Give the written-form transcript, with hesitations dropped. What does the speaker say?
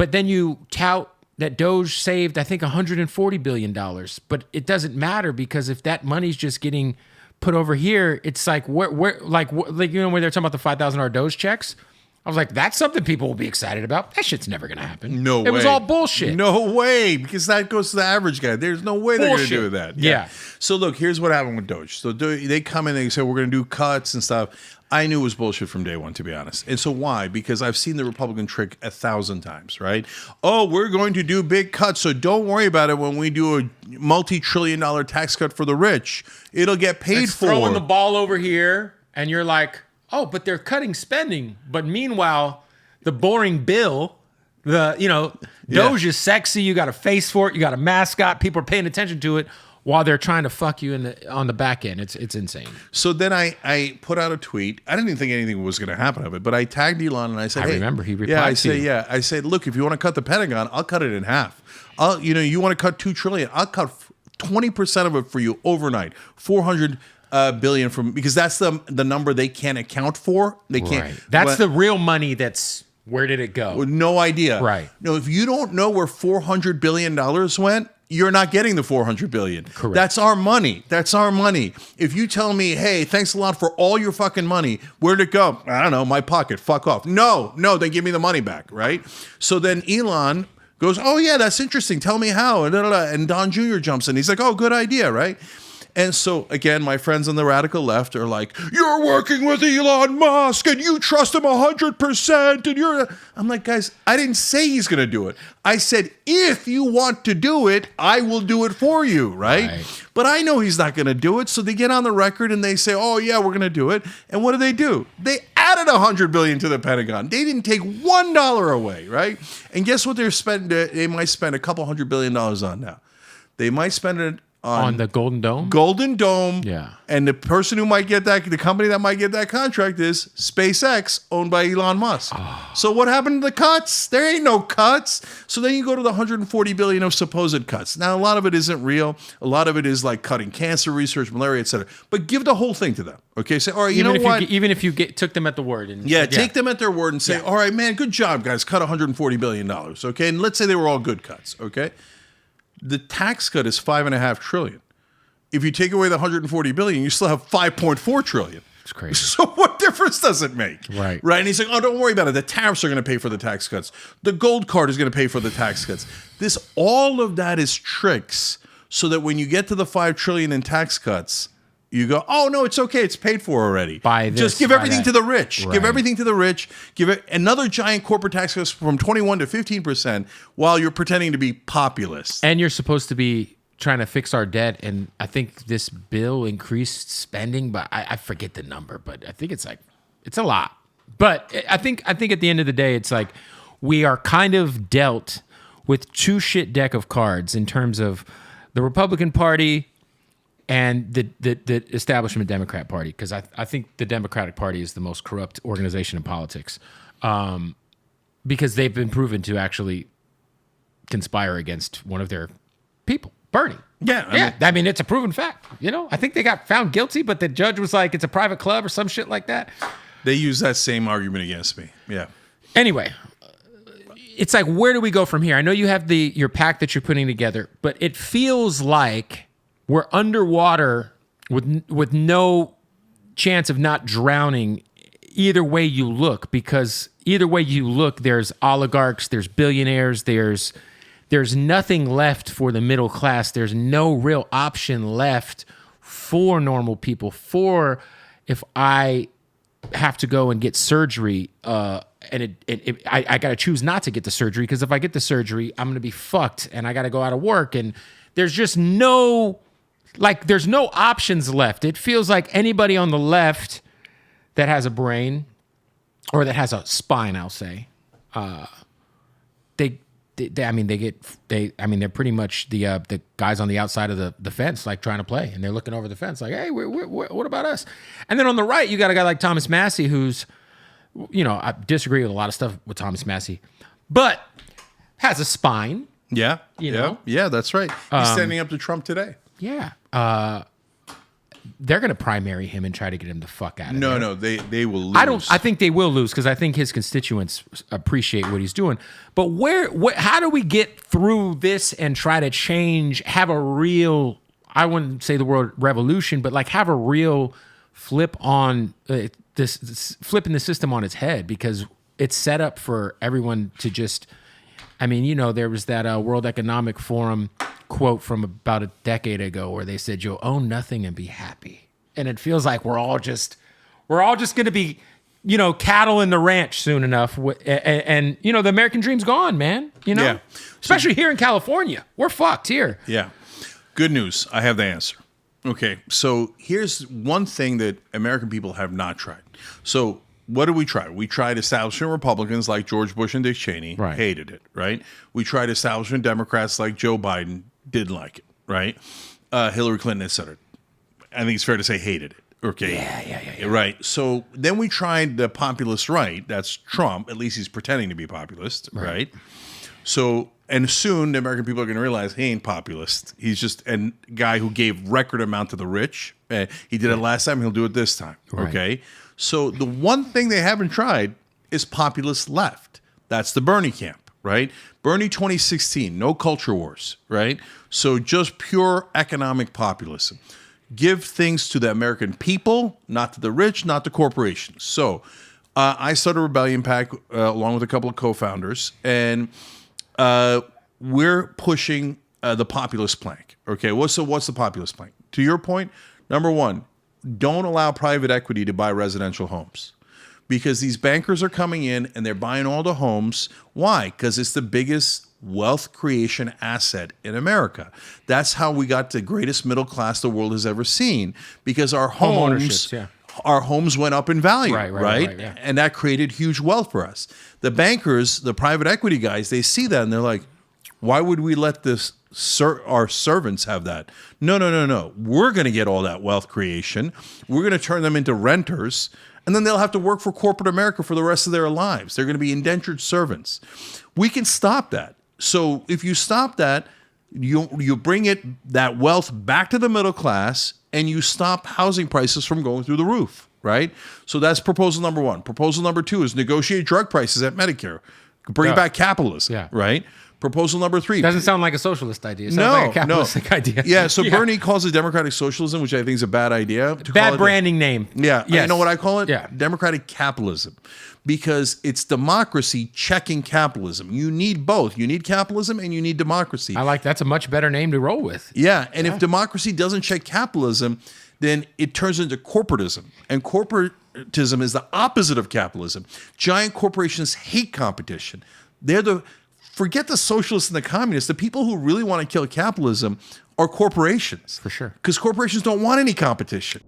But then you tout that Doge saved, I think, $140 billion. But it doesn't matter because if that money's just getting put over here, it's like, where like you know, when they're talking about the $5,000 Doge checks, I was like, that's something people will be excited about. That shit's never going to happen. No way. It was all bullshit. No way, because that goes to the average guy. There's no way they're going to do that. Yeah. So look, here's what happened with Doge. So they come in and they say, we're going to do cuts and stuff. I knew it was bullshit from day one, to be honest. And so why? Because I've seen the Republican trick 1,000 times, right? Oh, we're going to do big cuts, so don't worry about it when we do a multi-trillion-dollar tax cut for the rich. It'll get paid for. Throwing the ball over here, and you're like, oh, but they're cutting spending. But meanwhile, the boring bill, Doge is sexy. You got a face for it. You got a mascot. People are paying attention to it while they're trying to fuck you on the back end. It's insane. So then I put out a tweet. I didn't even think anything was going to happen of it, but I tagged Elon and I said, I remember he replied to you. I said, look, if you want to cut the Pentagon, I'll cut it in half. You want to cut $2 trillion, I'll cut 20% of it for you overnight. 400 billion because that's the number they can't account for. They can't. Right. That's the real money. Where did it go? No idea. Right. No, if you don't know where $400 billion went, you're not getting the $400 billion. Correct. That's our money. That's our money. If you tell me, hey, thanks a lot for all your fucking money, where'd it go? I don't know, my pocket. Fuck off. No, they give me the money back, right? So then Elon goes, oh yeah, that's interesting. Tell me how. And Don Jr. jumps in. He's like, oh, good idea, right? And so, again, my friends on the radical left are like, you're working with Elon Musk and you trust him 100% and I'm like, guys, I didn't say he's going to do it. I said, if you want to do it, I will do it for you, right? But I know he's not going to do it. So they get on the record and they say, oh, yeah, we're going to do it. And what do? They added $100 billion to the Pentagon. They didn't take $1 away, right? And guess what they might spend a couple $100 billion on now? They might spend it on the Golden Dome? Golden Dome. Yeah. And the person who might get the company that might get that contract is SpaceX, owned by Elon Musk. Oh. So what happened to the cuts? There ain't no cuts. So then you go to the $140 billion of supposed cuts. Now, a lot of it isn't real. A lot of it is like cutting cancer research, malaria, et cetera. But give the whole thing to them. Okay? Say, all right, even if you took them at the word. Take them at their word and say, all right, man, good job, guys. Cut $140 billion. Okay? And let's say they were all good cuts. Okay? The tax cut is $5.5 trillion. If you take away the $140 billion, you still have $5.4 trillion. It's crazy. So what difference does it make? Right. And he's like, oh, don't worry about it. The tariffs are going to pay for the tax cuts. The gold card is going to pay for the tax cuts. All of that is tricks so that when you get to the $5 trillion in tax cuts, you go, oh, no, it's okay. It's paid for already. Just give everything to the rich. Right. Give everything to the rich. Give it another giant corporate tax cut from 21 to 15% while you're pretending to be populist. And you're supposed to be trying to fix our debt. And I think this bill increased spending, but I forget the number. But I think it's a lot. But I think at the end of the day, it's like we are kind of dealt with two shit deck of cards in terms of the Republican Party and the establishment Democrat Party, because I think the Democratic Party is the most corrupt organization in politics, because they've been proven to actually conspire against one of their people, Bernie. I mean, it's a proven fact. I think they got found guilty, but the judge was like, it's a private club or some shit like that. They use that same argument against me. Yeah. Anyway, it's like, where do we go from here? I know you have your pack that you're putting together, but it feels like we're underwater with no chance of not drowning either way you look, because either way you look, there's oligarchs, there's billionaires, there's nothing left for the middle class. There's no real option left for normal people. For if I have to go and get surgery, and I got to choose not to get the surgery, because if I get the surgery, I'm going to be fucked and I got to go out of work, and there's just there's no options left. It feels like anybody on the left that has a brain or that has a spine, I'll say, they're pretty much the guys on the outside of the fence, like trying to play, and they're looking over the fence like, hey, what about us? And then on the right, you got a guy like Thomas Massey, who's, I disagree with a lot of stuff with Thomas Massey, but has a spine. Yeah. Yeah, that's right. He's standing up to Trump today. Yeah. they're going to primary him and try to get him the fuck out of No, there. no, they will lose. I think they will lose because I think his constituents appreciate what he's doing. But how do we get through this and try to change, have a real, I wouldn't say the word revolution, but like have a real flip on this flipping the system on its head, because it's set up for everyone to just, I mean, you know, there was that World Economic Forum quote from about a decade ago where they said, "You'll own nothing and be happy." And it feels like we're all just going to be, you know, cattle in the ranch soon enough. And you know, the American dream's gone, man. You know, Yeah. especially here in California, we're fucked here. Yeah. Good news. I have the answer. Okay. So here's one thing that American people have not tried. So what did we try? We tried establishment Republicans like George Bush and Dick Cheney. Right. Hated it. Right. We tried establishment Democrats like Joe Biden. Didn't like it. Right. Hillary Clinton, et cetera. I think it's fair to say hated it. Okay. Yeah. Right. So then we tried the populist right. That's Trump. At least he's pretending to be populist. Right. So, and soon the American people are going to realize he ain't populist. He's just a guy who gave record amount to the rich. He did it last time. He'll do it this time. Right. Okay. So the one thing they haven't tried is populist left. That's the Bernie camp, right? Bernie 2016, no culture wars, right? So just pure economic populism. Give things to the American people, not to the rich, not to corporations. So I started Rebellion PAC along with a couple of co-founders, and we're pushing the populist plank. Okay, what's the populist plank? To your point, number one, don't allow private equity to buy residential homes, because these bankers are coming in and they're buying all the homes. Why? Because it's the biggest wealth creation asset in America. That's how we got the greatest middle class the world has ever seen, because our homes, our homes went up in value, right? Yeah. And that created huge wealth for us. The bankers, the private equity guys, they see that and they're like, why would we let our servants have that? No. We're going to get all that wealth creation. We're going to turn them into renters, and then they'll have to work for corporate America for the rest of their lives. They're going to be indentured servants. We can stop that. So if you stop that, you bring that wealth back to the middle class, and you stop housing prices from going through the roof, right? So that's proposal number one. Proposal number two is negotiate drug prices at Medicare. Bring back capitalism, right? Proposal number three. Doesn't sound like a socialist idea. It sounds like a capitalistic idea. Yeah, so Bernie calls it democratic socialism, which I think is a bad idea. Bad branding name. Yeah. Yes. You know what I call it? Yeah. Democratic capitalism. Because it's democracy checking capitalism. You need both. You need capitalism and you need democracy. That's a much better name to roll with. Yeah, and if democracy doesn't check capitalism, then it turns into corporatism. And corporatism is the opposite of capitalism. Giant corporations hate competition. Forget the socialists and the communists. The people who really want to kill capitalism are corporations. For sure. Because corporations don't want any competition.